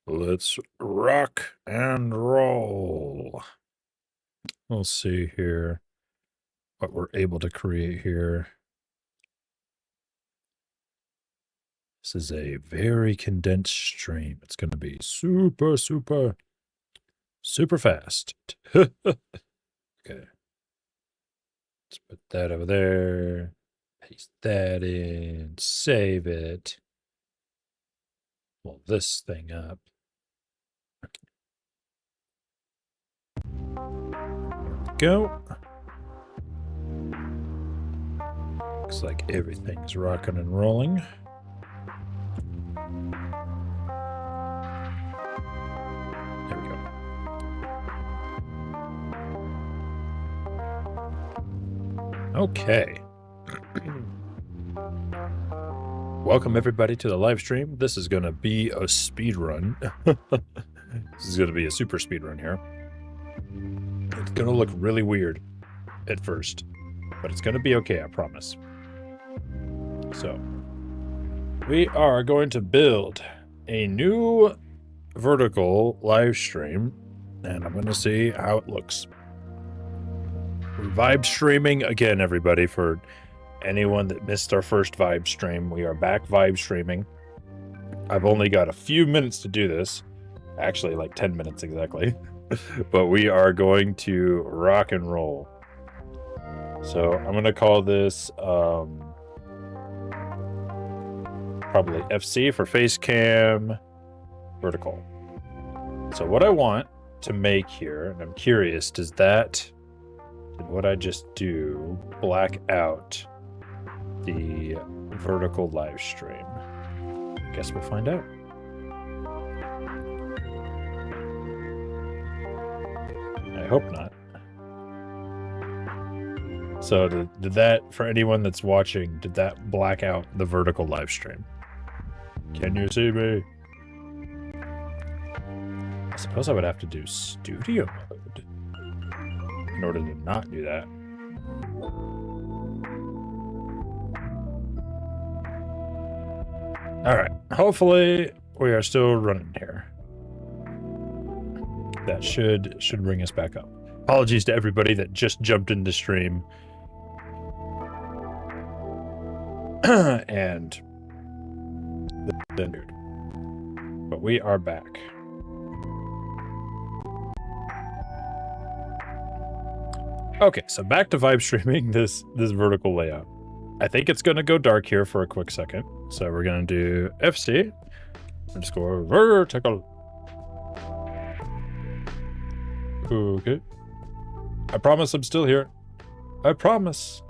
Let's rock and roll. We'll see here what we're able to create here. This is a very condensed stream. It's going to be super fast. Okay. Let's put that over there. Paste that in. Save it. Pull this thing up. Go. Looks like everything's rocking and rolling. There we go. Okay. Welcome everybody to the live stream. This is going to be a speed run. This is going to be a super speed run here. It's going to look really weird at first, but it's going to be okay, I promise. So, we are going to build a new vertical live stream, and I'm going to see how it looks. We're vibe streaming again, everybody, for anyone that missed our first vibe stream. We are back vibe streaming. I've only got a few minutes to do this. Actually, like 10 minutes exactly. But we are going to rock and roll. So I'm going to call this probably FC for face cam vertical. So what I want to make here, and I'm curious, did what I just do black out the vertical live stream? Guess we'll find out. I hope not. So did that, for anyone that's watching, did that black out the vertical live stream? Can you see me? I suppose I would have to do studio mode in order to not do that. Alright, hopefully we are still running here. That should bring us back up. Apologies to everybody that just jumped into stream. And then, but we are back. Okay, so back to vibe streaming this vertical layout. I think it's going to go dark here for a quick second. So we're going to do FC underscore vertical. Okay. I promise I'm still here. I promise.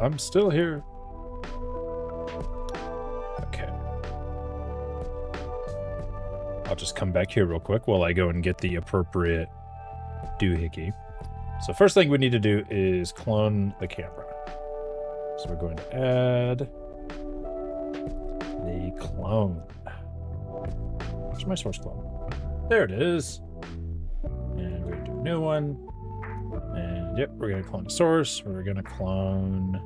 I'm still here. Okay. I'll just come back here real quick while I go and get the appropriate doohickey. So first thing we need to do is clone the camera. So we're going to add the clone. Where's my source clone? There it is. And we're going to do a new one. And yep, we're going to clone the source. We're going to clone the...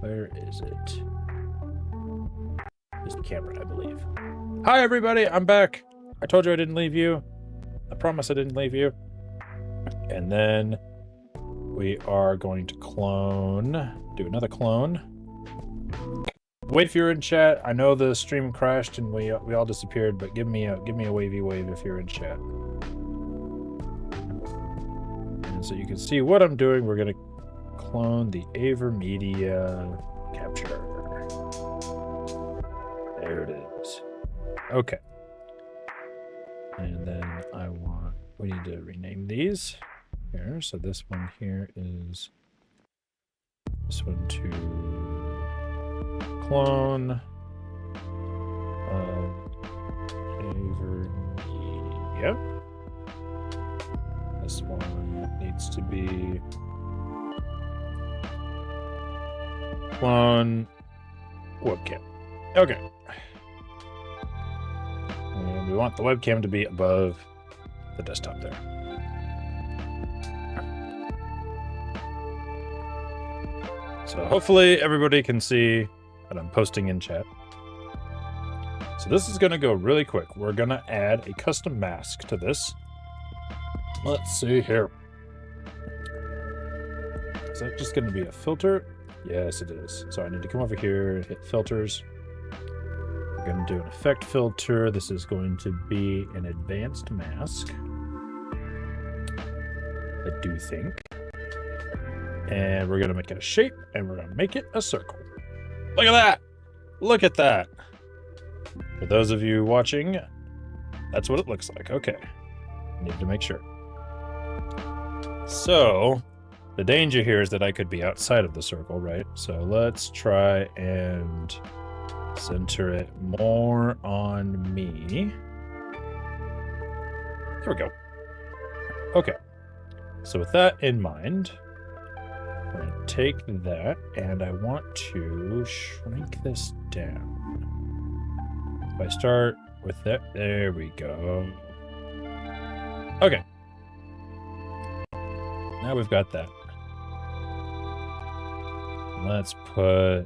Where is it? It's the camera, I believe. Hi, everybody. I'm back. I told you I didn't leave you. I promise I didn't leave you. And then we are going to do another clone. Wait if you're in chat. I know the stream crashed and we all disappeared, but give me a wavy wave if you're in chat. And so you can see what I'm doing. We're gonna clone the AverMedia capture. There it is. Okay. And then we need to rename these here. So this one here is this one to clone AverMedia. This one needs to be clone webcam. Okay. And we want the webcam to be above the desktop there. So hopefully everybody can see that I'm posting in chat. So this is going to go really quick. We're going to add a custom mask to this. Let's see here. Is that just going to be a filter? Yes, it is. So I need to come over here, hit filters. We're going to do an effect filter. This is going to be an advanced mask, I do think. And we're going to make it a shape, and we're going to make it a circle. Look at that! Look at that! For those of you watching, that's what it looks like. Okay. Need to make sure. So, the danger here is that I could be outside of the circle, right? So let's try and center it more on me. There we go. Okay. So with that in mind, we're going to take that, and I want to shrink this down. If I start with that, there we go. Okay. Now we've got that. Let's put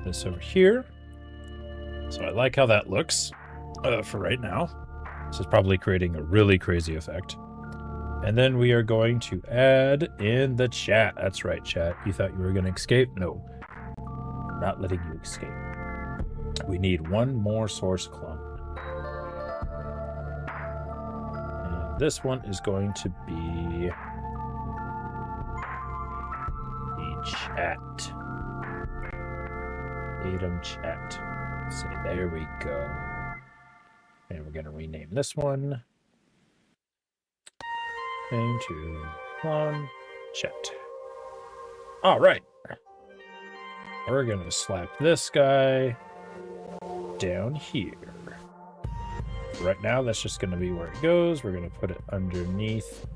this over here. So I like how that looks for right now. This is probably creating a really crazy effect. And then we are going to add in the chat. That's right, chat. You thought you were going to escape? No. I'm not letting you escape. We need one more source clone. And this one is going to be the chat. Atom chat. So there we go. And we're going to rename this one. To clone chat. All right. We're going to slap this guy down here. Right now, that's just going to be where it goes. We're going to put it underneath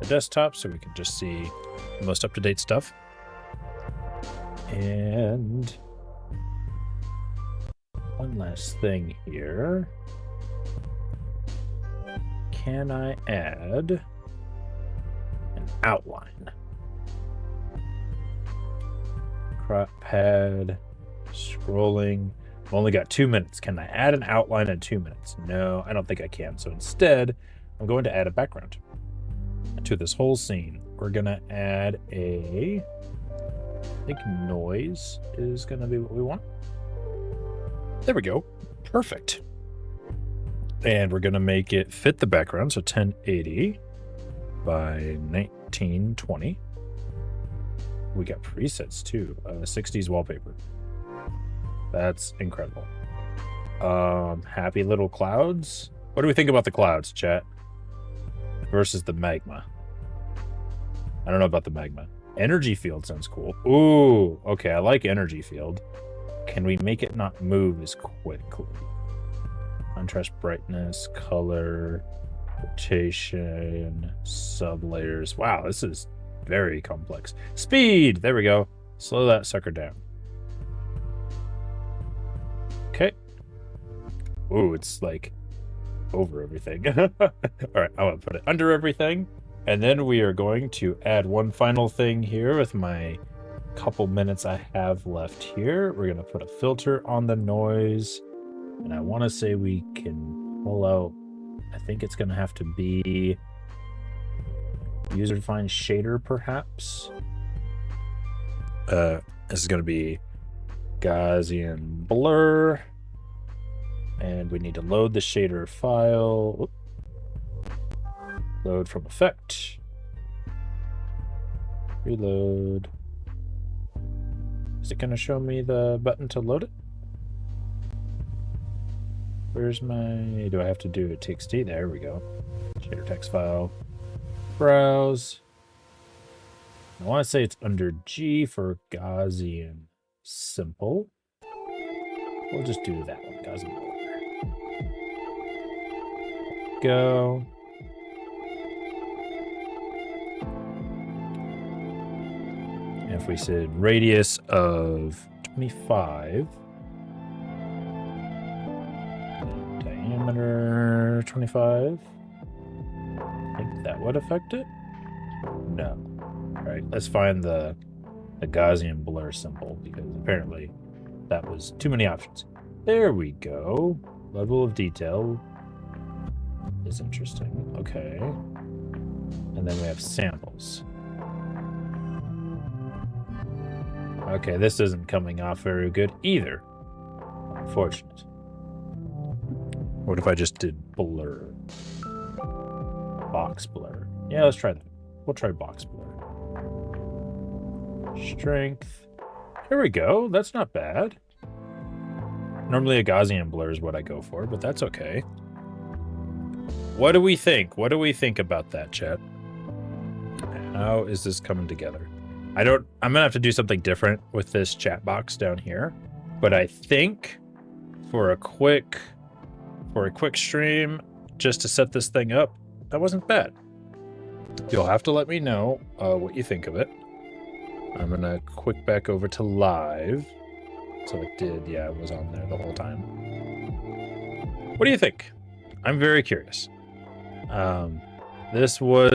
the desktop so we can just see the most up-to-date stuff. And one last thing here. Can I add an outline? Crop pad, scrolling. I've only got 2 minutes. Can I add an outline in 2 minutes? No, I don't think I can. So instead, I'm going to add a background to this whole scene. We're going to add I think noise is going to be what we want. There we go. Perfect. And we're going to make it fit the background. So 1080 by 1920. We got presets too. 60s wallpaper. That's incredible. Happy little clouds. What do we think about the clouds, chat? Versus the magma. I don't know about the magma. Energy field sounds cool. Ooh, okay, I like energy field. Can we make it not move as quickly? Contrast, brightness, color, rotation, sublayers. Wow, this is very complex. Speed! There we go. Slow that sucker down. Okay. Ooh, it's like over everything. All right, I'm gonna put it under everything. And then we are going to add one final thing here with my couple minutes I have left here. We're gonna put a filter on the noise. And I want to say we can pull out, I think it's going to have to be user-defined shader, perhaps. This is going to be Gaussian blur. And we need to load the shader file. Load from effect. Reload. Is it going to show me the button to load it? Where's my... Do I have to do a TXT? There we go. Shader text file. Browse. I want to say it's under G for Gaussian simple. We'll just do that one. Gaussian blur. Go. And if we said radius of 25... diameter 25. I think that would affect it. No. All right, let's find the Gaussian blur symbol because apparently That was too many options. There we go. Level of detail is interesting. Okay. And then we have samples. Okay, this isn't coming off very good either. Unfortunate. What if I just did blur? Box blur. Yeah, let's try that. We'll try box blur. Strength. Here we go. That's not bad. Normally a Gaussian blur is what I go for, but that's okay. What do we think? What do we think about that, chat? How is this coming together? I'm gonna have to do something different with this chat box down here, but I think for a quick stream, just to set this thing up, that wasn't bad. You'll have to let me know what you think of it. I'm gonna quick back over to live. So it did, yeah, it was on there the whole time. What do you think? I'm very curious. This was